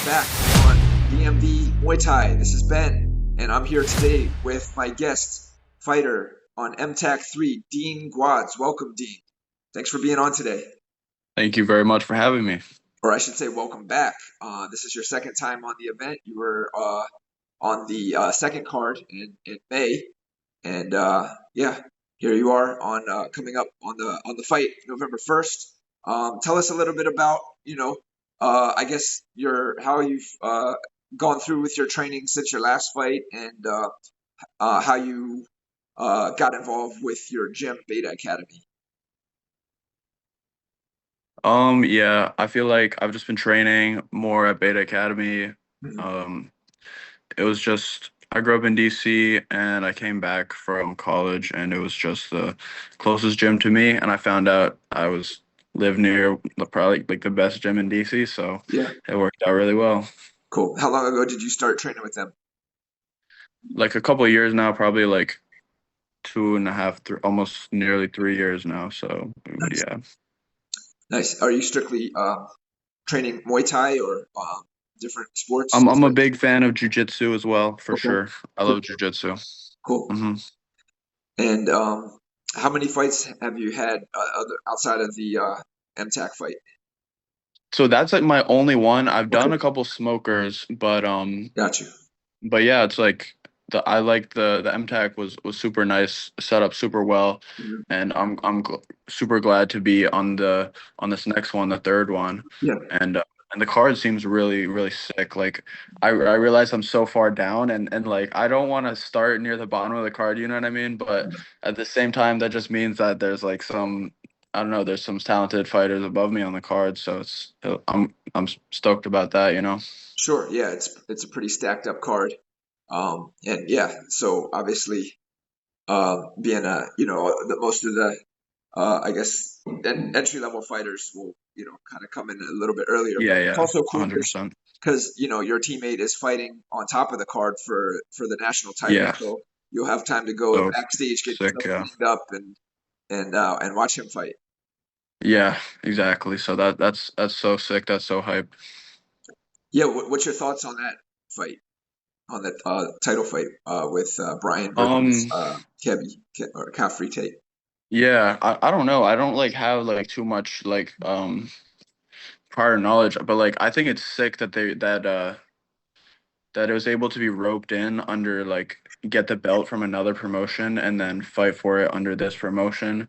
back on DMV Muay Thai. This is Ben, and I'm here today with my guest fighter on MTAAC 3, Dean Gwadz. Welcome, Dean. Thanks for being on today. Thank you very much for having me. Or I should say, welcome back. This is your second time on the event. You were on the second card in May, and yeah, here you are on coming up on the fight November 1st. Tell us a little bit about I guess your how you've gone through with your training since your last fight, and how you got involved with your gym, Beta Academy. Yeah, I feel like I've just been training more at Beta Academy. Mhm. Um, it was just I grew up in DC and I came back from college and it was just the closest gym to me and I found out I was live near probably like the best gym in DC, so Yeah, it worked out really well. cool. How long ago did you start training with them? Like a couple of years now, probably like two and a half, almost nearly 3 years now. So Nice. yeah. Nice. Are you strictly training Muay Thai or different sports? I'm a big fan of jujitsu as well, for Okay, sure. I cool, love jujitsu. cool. hmm And how many fights have you had outside of the MTAC fight? So that's like my only one. I've Okay, done a couple smokers, got you. but yeah, it's like I like the MTAC was super nice, set up super well, Mhm. and super glad to be on this next one, the third one, Yeah, and the card seems really sick. Like I realize I'm so far down, and like I don't want to start near the bottom of the card, you know what I mean? But at the same time, that just means that there's like some. I don't know. There's some talented fighters above me on the card, so I'm stoked about that, you know. sure. Yeah, it's a pretty stacked up card. And yeah, so obviously, being the most of the I guess entry level fighters will kind of come in a little bit earlier, but Yeah, it's yeah, also cool 100%. because your teammate is fighting on top of the card for the national title, Yeah, so you'll have time to go so backstage, get sick. yourself Yeah, cleaned up, and watch him fight. yeah, exactly. So that's so sick. That's so hype. Yeah, what's your thoughts on that fight, on that title fight with Brian versus Um, Kebby or Caffrey Tate? yeah, I don't know. I don't like have like too much like prior knowledge, but like I think it's sick that that it was able to be roped in under like get the belt from another promotion and then fight for it under this promotion.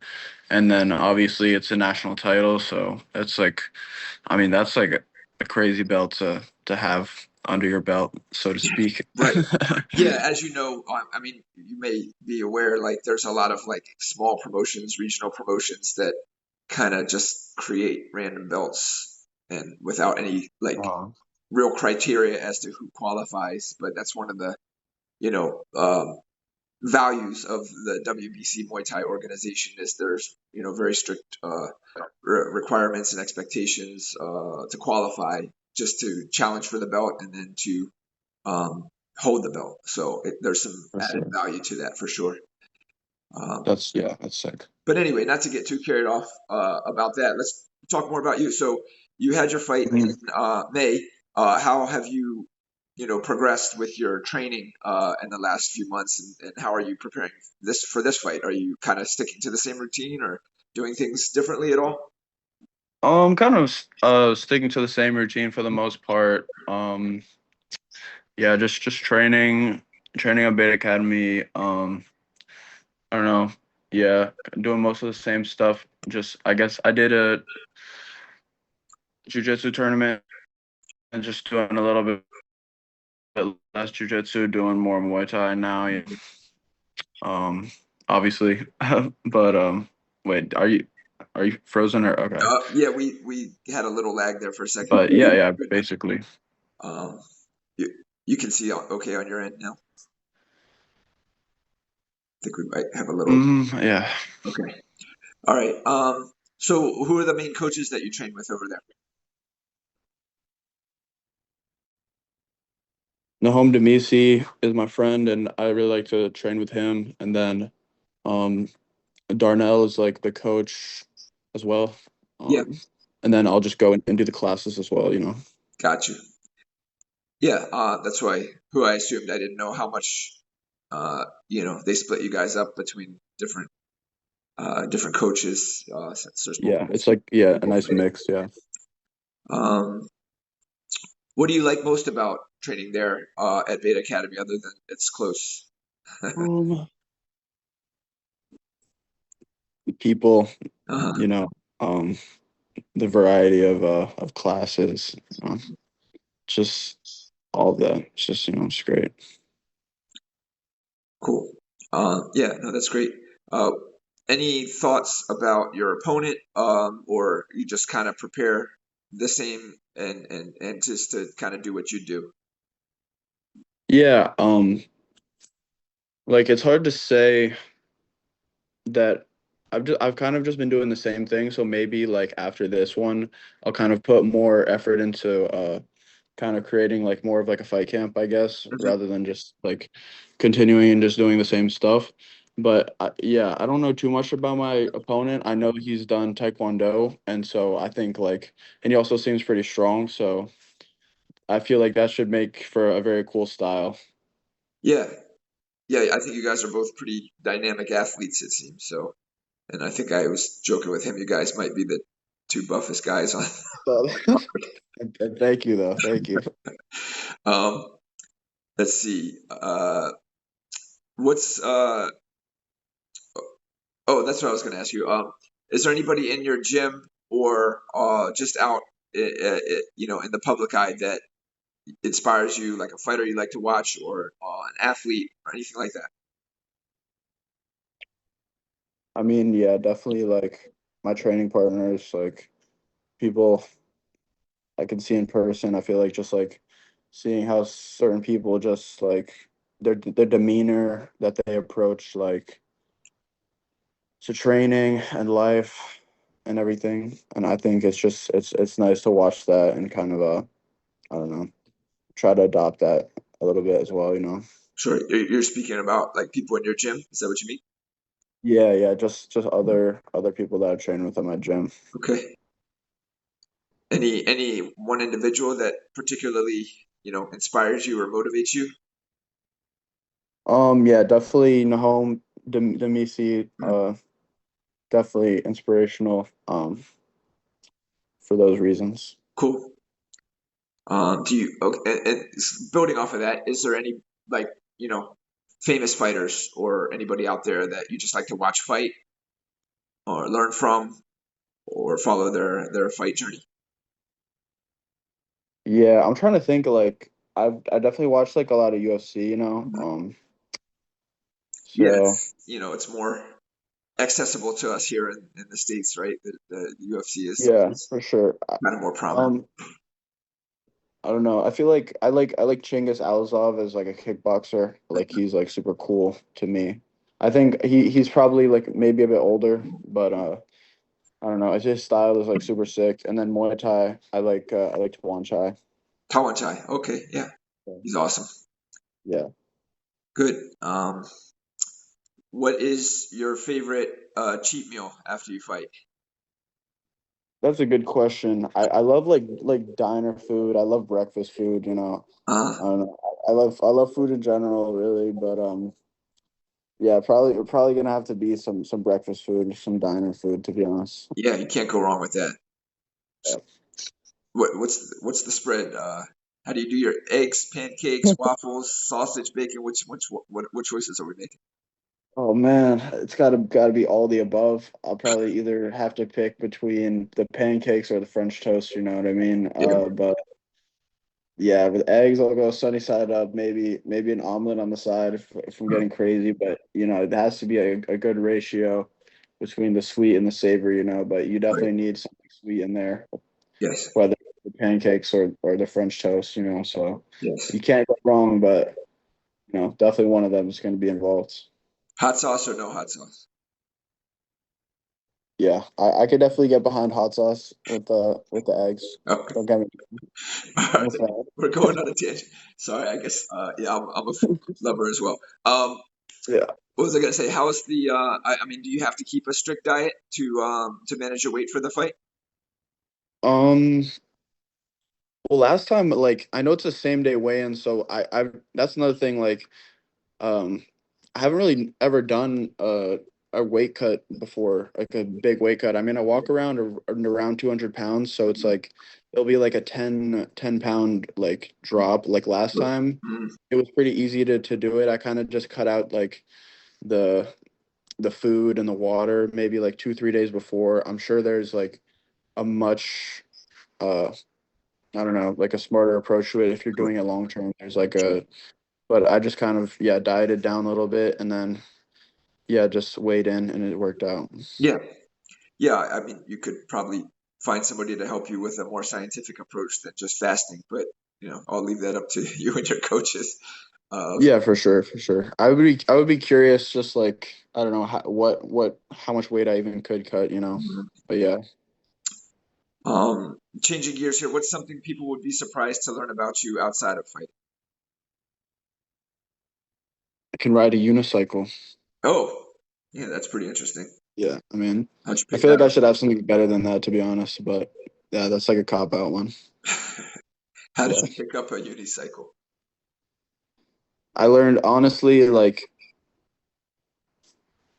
And then obviously it's a national title, so it's like I mean that's like a crazy belt to have under your belt, so to speak. Right. Yeah, as you know, I mean, you may be aware, like there's a lot of like small promotions, regional promotions that kind of just create random belts and without any like Wow. real criteria as to who qualifies. But that's one of the, you know, values of the WBC Muay Thai organization is there's, very strict requirements and expectations to qualify just to challenge for the belt and then to um, hold the belt. So there's some For added sure. value to that for sure. Um, That's yeah, that's sick. but anyway, not to get too carried off about that, let's talk more about you. So you had your fight in Mhm. May. How have you, progressed with your training in the last few months, and how are you preparing this for this fight? Are you kind of sticking to the same routine or doing things differently at all? Kind of sticking to the same routine for the most part. Yeah, just training at Beta Academy. I don't know. Yeah, doing most of the same stuff. Just I guess I did a jujitsu tournament and just doing a little bit less jujitsu, doing more Muay Thai now. Yeah. Um, obviously, but wait, are you frozen or okay? Yeah, we had a little lag there for a second. But yeah, yeah, basically. Um, you you can see okay on your end now. I think we might have a little. Yeah. Okay. All right. So who are the main coaches that you train with over there? Nahom Demisi is my friend, and I really like to train with him. And then um, Darnell is like the coach as well. Yeah, Um, and then I'll just go and do the classes as well, you know. got you. Yeah, that's who I assumed. I didn't know how much they split you guys up between different coaches, since there's Yeah, it's like yeah, a multiple nice fights. mix. Yeah. Um, what do you like most about training there at Beta Academy, other than it's close? Um, people, Uh-huh. you know, um, the variety of classes, just all of that. It's just it's great. Cool. Yeah, no, that's great. Uh, any thoughts about your opponent, or you just kind of prepare the same and just to kind of do what you do? Yeah. Like it's hard to say that I've kind of just been doing the same thing. So maybe like after this one, I'll kind of put more effort into kind of creating like more of like a fight camp, I guess, Mhm. rather than just like continuing and just doing the same stuff. But yeah, I don't know too much about my opponent. I know he's done Taekwondo, and so I think like, and he also seems pretty strong. So I feel like that should make for a very cool style. Yeah, yeah, I think you guys are both pretty dynamic athletes, it seems. So, and I think I was joking with him. You guys might be the two buffest guys on. So, and thank you though, thank you. Um, let's see. What's Oh, that's what I was going to ask you. Is there anybody in your gym or just out, in the public eye that inspires you, like a fighter you like to watch, or an athlete, or anything like that? I mean, yeah, definitely like my training partners, like people I can see in person. I feel like just like seeing how certain people just like their demeanor that they approach like to training and life and everything. And I think it's just it's nice to watch that and kind of I don't know, try to adopt that a little bit as well, you know. Sure, you're speaking about like people in your gym. Is that what you mean? Yeah, yeah, just other people that I train with at my gym. Okay. Any one individual that particularly, inspires you or motivates you? Yeah, definitely Nahom Demisi, Mm, definitely inspirational for those reasons. cool. Do you okay? And building off of that, is there any like famous fighters or anybody out there that you just like to watch fight or learn from or follow their fight journey? Yeah, I'm trying to think like I definitely watched like a lot of UFC, you know. Mhm. Yeah, So it's more accessible to us here in the States, right? The UFC yeah, is for sure. kind of more prominent. Um, I don't know. I feel like I like Chinggis Alazov as like a kickboxer. Like he's like super cool to me. I think he's probably like maybe a bit older, but I don't know. His style is like super sick. And then Muay Thai, I like Tuan Chai. Tawan Chai, okay, yeah, he's awesome. Yeah. Good. What is your favorite cheat meal after you fight? That's a good question. I love like diner food. I love breakfast food, you know. Uh, I don't know. I love food in general, really, but yeah, probably gonna have to be some breakfast food, some diner food, to be honest. yeah, you can't go wrong with that. Yeah. What's the spread? How do you do your eggs, pancakes, waffles, sausage, bacon? What choices are we making? Oh man, it's gotta be all the above. I'll probably either have to pick between the pancakes or the French toast, you know what I mean? Yeah, But yeah, with eggs, I'll go sunny side up, maybe an omelet on the side if I'm uh, getting crazy, but it has to be a good ratio between the sweet and the savory, you know, but you right. definitely need something sweet in there, Yes, whether it's the pancakes or the French toast, you know, so yes. you can't go wrong, but definitely one of them is going to be involved. Hot sauce or no hot sauce? Yeah, I could definitely get behind hot sauce with the eggs. Oh, Don't get me. all I'm a right. fan. We're going on a tangent. Sorry, I guess. Yeah, I'm a food lover as well. Yeah. What was I gonna say? How is the? I mean, do you have to keep a strict diet to manage your weight for the fight? Um. Well, last time, like, I know it's a same day weigh-in, so I that's another thing. Like, um, I haven't really ever done a weight cut before, like a big weight cut. I mean, I walk around around 200 pounds, so it's like it'll be like a 10 pound like drop. Like last time, Mhm. it was pretty easy to do it. I kind of just cut out like the the food and the water maybe like 2 3 days before. I'm sure there's like a much uh I don't know, like a smarter approach to it if you're doing it long term. There's like Sure. a, but I just kind of, yeah, dieted down a little bit and then, yeah, just weighed in and it worked out. Yeah. Yeah. I mean, you could probably find somebody to help you with a more scientific approach than just fasting, but I'll leave that up to you and your coaches. Uh, Yeah, for sure, for sure. I would be curious, just like, I don't know, how much weight I even could cut, you know. But yeah, Changing gears here, what's something people would be surprised to learn about you outside of fighting? I can ride a unicycle. Oh, yeah, that's pretty interesting. Yeah, I mean, How'd you I pick feel like that I up? should have something better than that, to be honest, but yeah, that's like a cop out one. How did Yeah. you pick up a unicycle? I learned honestly, like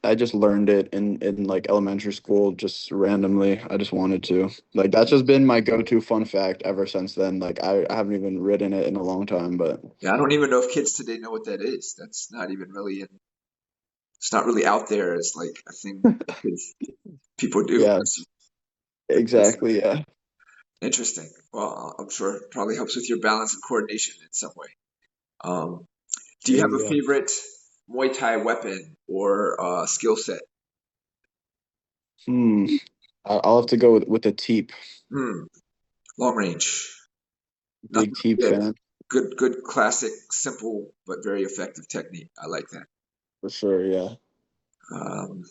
I just learned it in like elementary school, just randomly. I just wanted to. Like that's just been my go-to fun fact ever since then. Like I haven't even ridden it in a long time, but Yeah, I don't even know if kids today know what that is. That's not even really it's not really out there as like a thing kids people do. yeah, That's exactly. Yeah. interesting. Well, I'm sure it probably helps with your balance and coordination in some way. Um, do you have Maybe, a yeah. favorite Muay Thai weapon or skill set? Hmm. I'll have to go with the teep. Hmm, long range. Big Nothing. teep Yeah, fan good, classic, simple but very effective technique. I like that. for sure. Yeah. Um,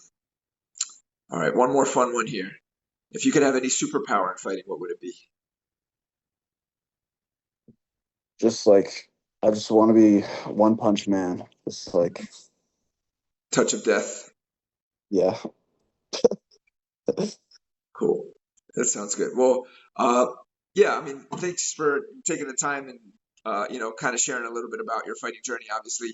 all right, one more fun one here. If you could have any superpower in fighting, what would it be? Just like I just want to be one punch man. Just like Touch of death. yeah. Cool. That sounds good. Well, uh, yeah, I mean, thanks for taking the time and kind of sharing a little bit about your fighting journey. Obviously,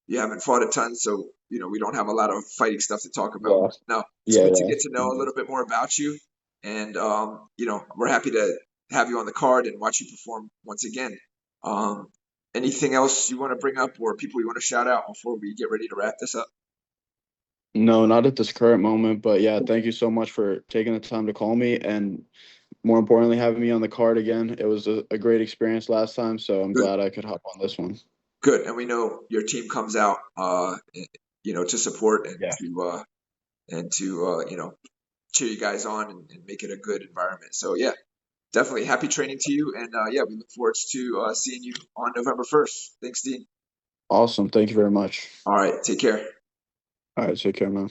you haven't fought a ton, so we don't have a lot of fighting stuff to talk about. Yeah. No, it's Yeah. good to Yeah. get to know a little bit more about you, and we're happy to have you on the card and watch you perform once again. Um, anything else you want to bring up or people you want to shout out before we get ready to wrap this up? No, not at this current moment, but yeah, thank you so much for taking the time to call me and more importantly, having me on the card again. It was a great experience last time, so I'm Good. glad I could hop on this one. Good, and we know your team comes out, to support Yeah. and to cheer you guys on and make it a good environment. So yeah, definitely happy training to you, and yeah, we look forward to seeing you on November 1st. Thanks, Dean. Awesome. Thank you very much. All right, take care. All right, take care, man.